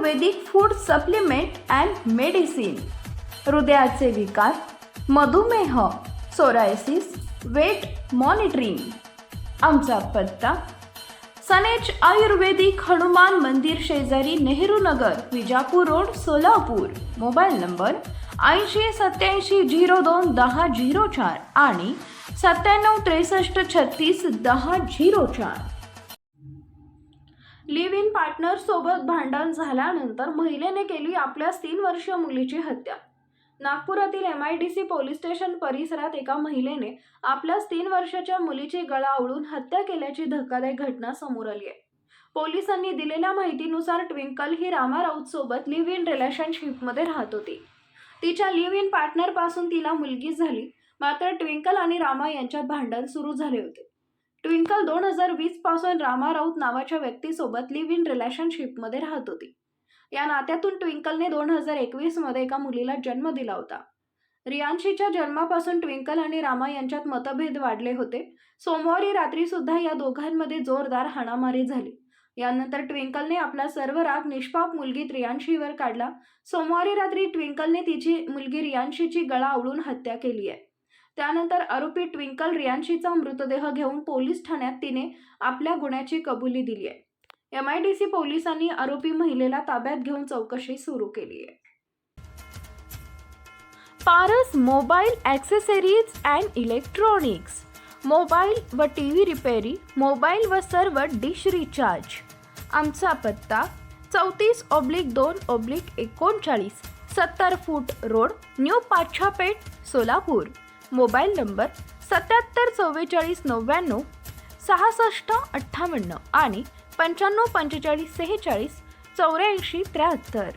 Ayurvedic food supplement and medicine, हृदयाचे विकार, मधुमेह, सोरायसिस, वेट मॉनिटरिंग. आमचा पत्ता सनेज आयुर्वेदिक हनुमान मंदिर शेजारी Nehru Nagar, Vijapur road, Solapur. Mobile number 8087021004 आणि 9763361004. लिव्ह इन पार्टनर सोबत भांडण झाल्यानंतर महिलेने केली आपल्या 3 वर्षीय मुलीची हत्या. नागपुरातील MIDC पोलीस स्टेशन परिसरात एका महिलेने आपल्या 3 वर्षाच्या मुलीची गळा आवळून हत्या केल्याची धक्कादायक घटना समोर आली आहे. पोलिसांनी दिलेल्या माहितीनुसार ट्विंकल ही रामा राऊत सोबत लिव्ह इन रिलेशनशिपमध्ये राहत होती. तिच्या लिव्ह इन पार्टनर पासून तिला मुलगी झाली. मात्र ट्विंकल आणि रामा यांच्यात भांडण सुरू झाले होते. ट्विंकल 2020 पासून रामा राऊत नावाच्या व्यक्तीसोबत लिव्ह इन रिलेशनशिपमध्ये राहत होती. या नात्यातून ट्विंकलने 2021 मध्ये एका मुलीला जन्म दिला होता. रियांशीच्या जन्मापासून ट्विंकल आणि रामा यांच्यात मतभेद वाढले होते. सोमवारी रात्री सुद्धा या दोघांमध्ये जोरदार हाणामारी झाली. यानंतर ट्विंकलने आपला सर्व राग निष्पाप मुलगी रियांशीवर काढला. सोमवारी रात्री ट्विंकलने तिची मुलगी रियांशीची गळा आवळून हत्या केली आहे. त्यानंतर आरोपी ट्विंकल रियांशीचा मृतदेह घेऊन पोलीस ठाण्यात तिने आपल्या गुन्ह्याची कबुली दिली आहे. MIDC पोलिसांनी आरोपी महिलेला ताब्यात घेऊन चौकशी सुरू केली आहे. Paras mobile accessories and electronics, mobile व TV रिपेरी, मोबाईल व सर्व डिश रिचार्ज. आमचा पत्ता 34/2/39, 70 फूट road, new Pachhapeth, Solapur. Mobile number 774499 6658 आणि 954546 8473.